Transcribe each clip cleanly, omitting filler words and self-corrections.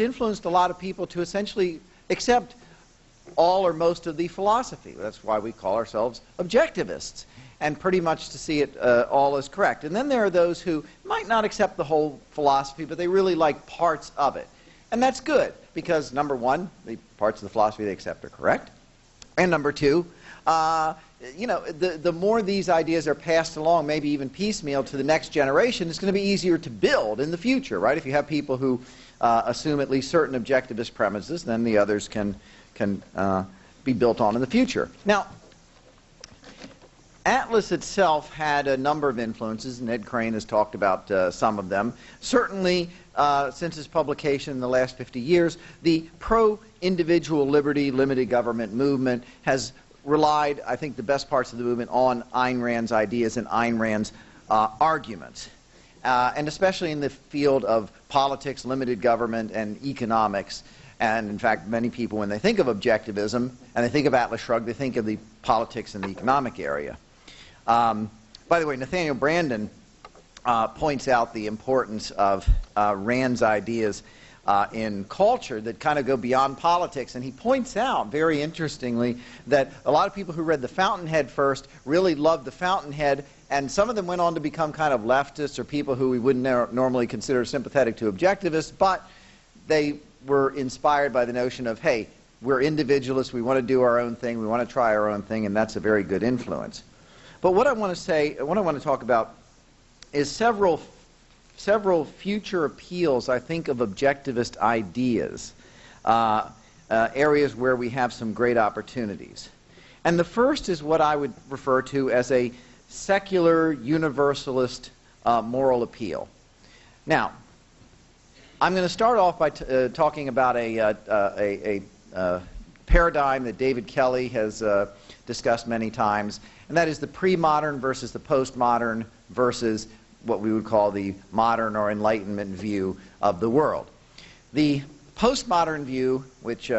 influenced a lot of people to essentially accept all or most of the philosophy. That's why we call ourselves objectivists, and pretty much to see it all as correct. And then there are those who might not accept the whole philosophy, but they really like parts of it. And that's good, because number one, the parts of the philosophy they accept are correct. And number two, the more these ideas are passed along, maybe even piecemeal to the next generation, it's going to be easier to build in the future, right? If you have people who assume at least certain objectivist premises, then the others can be built on in the future. Now, Atlas itself had a number of influences, and Ed Crane has talked about some of them. Certainly, since its publication in the last 50 years, the pro-individual liberty, limited government movement has relied, I think, the best parts of the movement on Ayn Rand's ideas and Ayn Rand's arguments. And especially in the field of politics, limited government, and economics. And in fact, many people, when they think of objectivism, and they think of Atlas Shrugged, they think of the politics and the economic area. By the way, Nathaniel Branden points out the importance of Rand's ideas in culture that kind of go beyond politics. And he points out, very interestingly, that a lot of people who read The Fountainhead first really loved The Fountainhead, and some of them went on to become kind of leftists or people who we wouldn't normally consider sympathetic to objectivists, but they were inspired by the notion of, hey, we're individualists, we want to do our own thing, we want to try our own thing, and that's a very good influence. But what I want to say, what I want to talk about is several future appeals, I think, of objectivist ideas, areas where we have some great opportunities. And the first is what I would refer to as a secular universalist moral appeal. Now, I'm going to start off by talking about a paradigm that David Kelly has discussed many times, and that is the pre-modern versus the postmodern versus what we would call the modern or Enlightenment view of the world. The postmodern view, which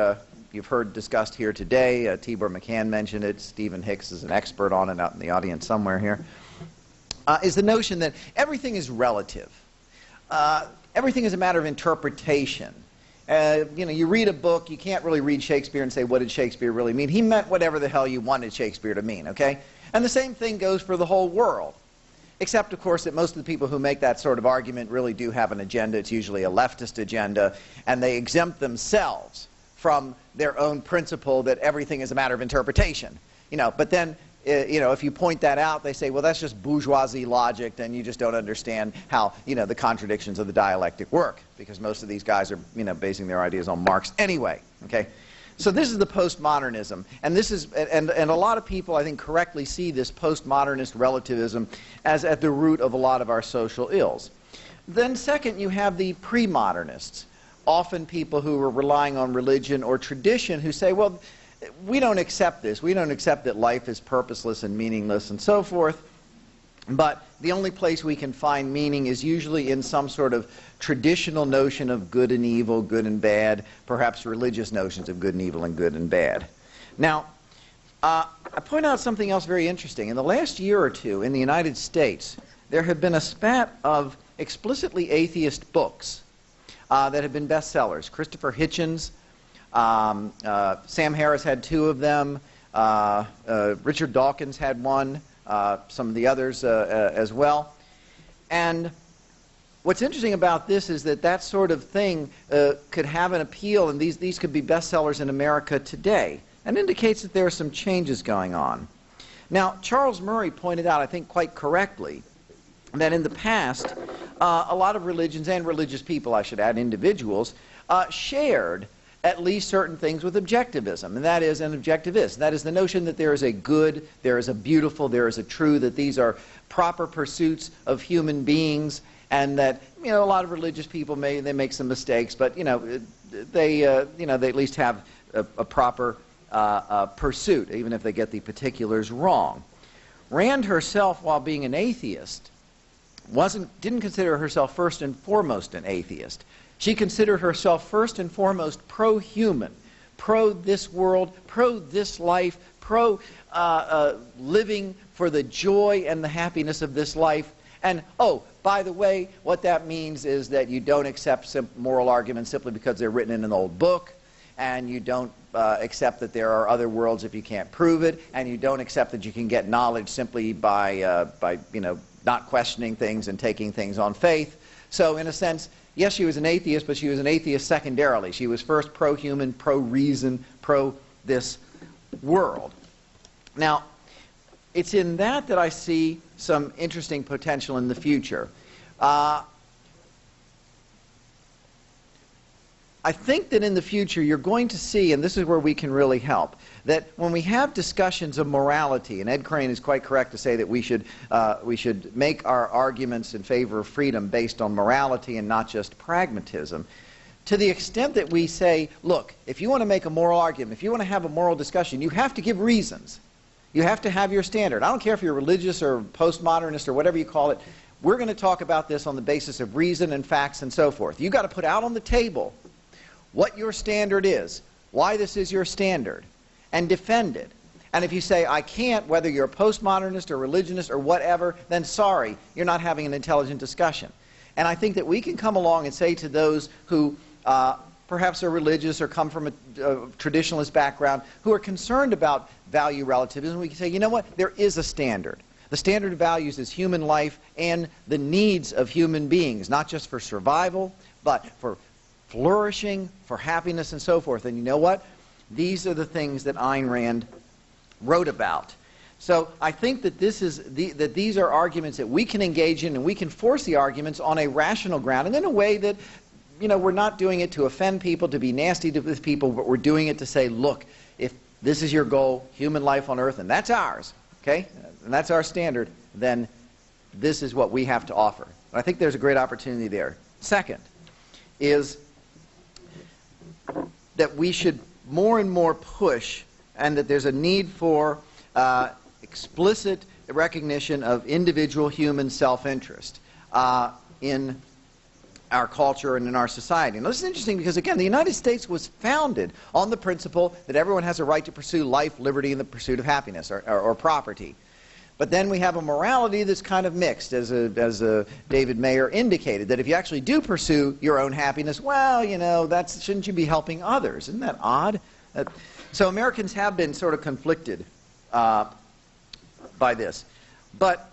you've heard discussed here today, Tibor Machan mentioned it, Stephen Hicks is an expert on it out in the audience somewhere here, is the notion that everything is relative. Everything is a matter of interpretation. You read a book, you can't really read Shakespeare and say, what did Shakespeare really mean? He meant whatever the hell you wanted Shakespeare to mean, okay? And the same thing goes for the whole world. Except, of course, that most of the people who make that sort of argument really do have an agenda. It's usually a leftist agenda, and they exempt themselves from their own principle that everything is a matter of interpretation. But then, if you point that out, they say, well, that's just bourgeoisie logic, and you just don't understand how, the contradictions of the dialectic work, because most of these guys are, basing their ideas on Marx anyway, okay? So this is the postmodernism, and this is, and a lot of people, I think, correctly see this postmodernist relativism as at the root of a lot of our social ills. Then second, you have the pre-modernists, often people who are relying on religion or tradition who say, well, we don't accept this. We don't accept that life is purposeless and meaningless and so forth. But the only place we can find meaning is usually in some sort of traditional notion of good and evil, good and bad, perhaps religious notions of good and evil and good and bad. Now, I point out something else very interesting. In the last year or two in the United States, there have been a spat of explicitly atheist books that have been bestsellers. Christopher Hitchens, Sam Harris had two of them, Richard Dawkins had one, some of the others as well. And what's interesting about this is that that sort of thing could have an appeal, and these could be bestsellers in America today, and indicates that there are some changes going on. Now, Charles Murray pointed out, I think quite correctly, that in the past, a lot of religions and religious people, I should add, individuals, shared at least certain things with objectivism, and that is an objectivist. That is the notion that there is a good, there is a beautiful, there is a true, that these are proper pursuits of human beings, and that a lot of religious people they make some mistakes, but they at least have a proper pursuit, even if they get the particulars wrong. Rand herself, while being an atheist, didn't consider herself first and foremost an atheist. She considered herself first and foremost pro-human, pro-this world, pro-this life, pro-living for the joy and the happiness of this life, and, by the way, what that means is that you don't accept moral arguments simply because they're written in an old book, and you don't accept that there are other worlds if you can't prove it, and you don't accept that you can get knowledge simply by not questioning things and taking things on faith. So in a sense, yes, she was an atheist, but she was an atheist secondarily. She was first pro-human, pro-reason, pro-this world. Now, it's in that I see some interesting potential in the future. I think that in the future you're going to see, and this is where we can really help, that when we have discussions of morality, and Ed Crane is quite correct to say that we should make our arguments in favor of freedom based on morality and not just pragmatism, to the extent that we say, look, if you want to make a moral argument, if you want to have a moral discussion, you have to give reasons. You have to have your standard. I don't care if you're religious or postmodernist or whatever you call it. We're going to talk about this on the basis of reason and facts and so forth. You've got to put out on the table what your standard is, why this is your standard, and defend it. And if you say, I can't, whether you're a postmodernist or religionist or whatever, then sorry, you're not having an intelligent discussion. And I think that we can come along and say to those who perhaps are religious or come from a traditionalist background, who are concerned about value relativism, we can say, you know what, there is a standard. The standard of values is human life and the needs of human beings, not just for survival, but for flourishing, for happiness, and so forth. And you know what? These are the things that Ayn Rand wrote about. So I think that that these are arguments that we can engage in, and we can force the arguments on a rational ground, and in a way that, we're not doing it to offend people, to be nasty with people, but we're doing it to say, look, if this is your goal, human life on earth, and that's ours, okay, and that's our standard, then this is what we have to offer. And I think there's a great opportunity there. Second is that we should more and more push, and that there's a need for explicit recognition of individual human self-interest in our culture and in our society. Now, this is interesting because, again, the United States was founded on the principle that everyone has a right to pursue life, liberty, and the pursuit of happiness or property. But then we have a morality that's kind of mixed, as David Mayer indicated, that if you actually do pursue your own happiness, well, shouldn't you be helping others? Isn't that odd? So Americans have been sort of conflicted by this. But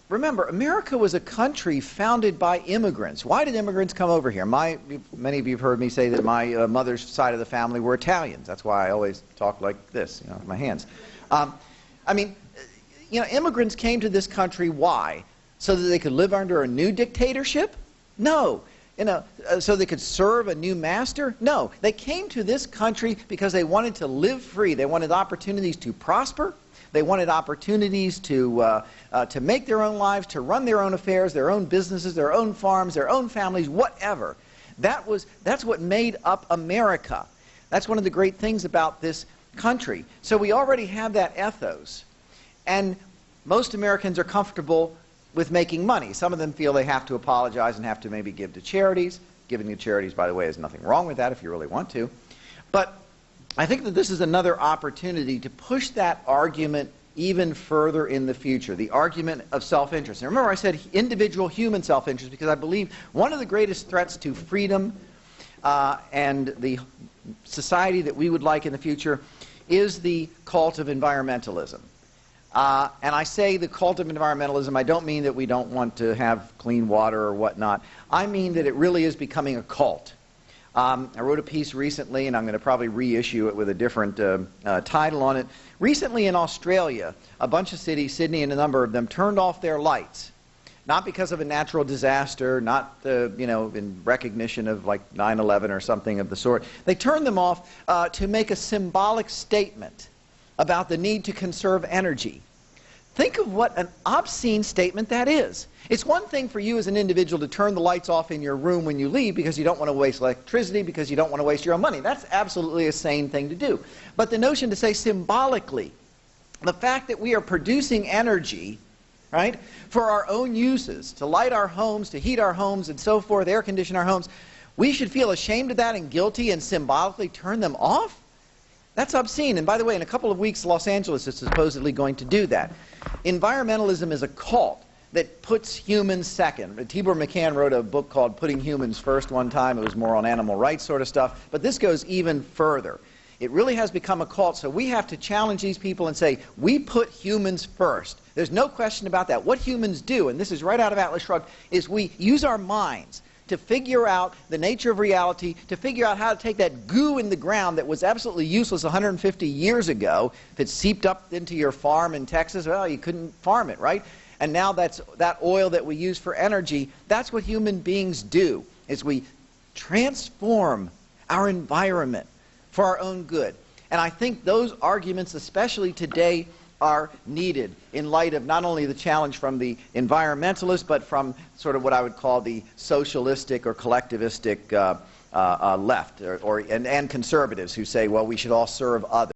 remember, America was a country founded by immigrants. Why did immigrants come over here? Many of you have heard me say that my mother's side of the family were Italians. That's why I always talk like this, with my hands. Immigrants came to this country, why? So that they could live under a new dictatorship? No. So they could serve a new master? No. They came to this country because they wanted to live free. They wanted opportunities to prosper. They wanted opportunities to make their own lives, to run their own affairs, their own businesses, their own farms, their own families, whatever. That's what made up America. That's one of the great things about this country. So we already have that ethos. And most Americans are comfortable with making money. Some of them feel they have to apologize and have to maybe give to charities. Giving to charities, by the way, is nothing wrong with that if you really want to. But I think that this is another opportunity to push that argument even further in the future, the argument of self-interest. And remember, I said individual human self-interest because I believe one of the greatest threats to freedom and the society that we would like in the future is the cult of environmentalism. And I say the cult of environmentalism, I don't mean that we don't want to have clean water or whatnot. I mean that it really is becoming a cult. I wrote a piece recently, and I'm going to probably reissue it with a different title on it. Recently in Australia, a bunch of cities, Sydney and a number of them, turned off their lights. Not because of a natural disaster, not in recognition of like 9/11 or something of the sort. They turned them off to make a symbolic statement about the need to conserve energy. Think of what an obscene statement that is. It's one thing for you as an individual to turn the lights off in your room when you leave because you don't want to waste electricity, because you don't want to waste your own money. That's absolutely a sane thing to do. But the notion to say symbolically, the fact that we are producing energy, right, for our own uses, to light our homes, to heat our homes and so forth, air condition our homes, we should feel ashamed of that and guilty and symbolically turn them off? That's obscene. And by the way, in a couple of weeks, Los Angeles is supposedly going to do that. Environmentalism is a cult. that puts humans second. Tibor Machan wrote a book called Putting Humans First one time. It was more on animal rights sort of stuff. But this goes even further. It really has become a cult, so we have to challenge these people and say, we put humans first. There's no question about that. What humans do, and this is right out of Atlas Shrugged, is we use our minds to figure out the nature of reality, to figure out how to take that goo in the ground that was absolutely useless 150 years ago. If it seeped up into your farm in Texas, well, you couldn't farm it, right? And now that oil that we use for energy, that's what human beings do, is we transform our environment for our own good. And I think those arguments, especially today, are needed in light of not only the challenge from the environmentalists, but from sort of what I would call the socialistic or collectivistic left, and conservatives who say, well, we should all serve others.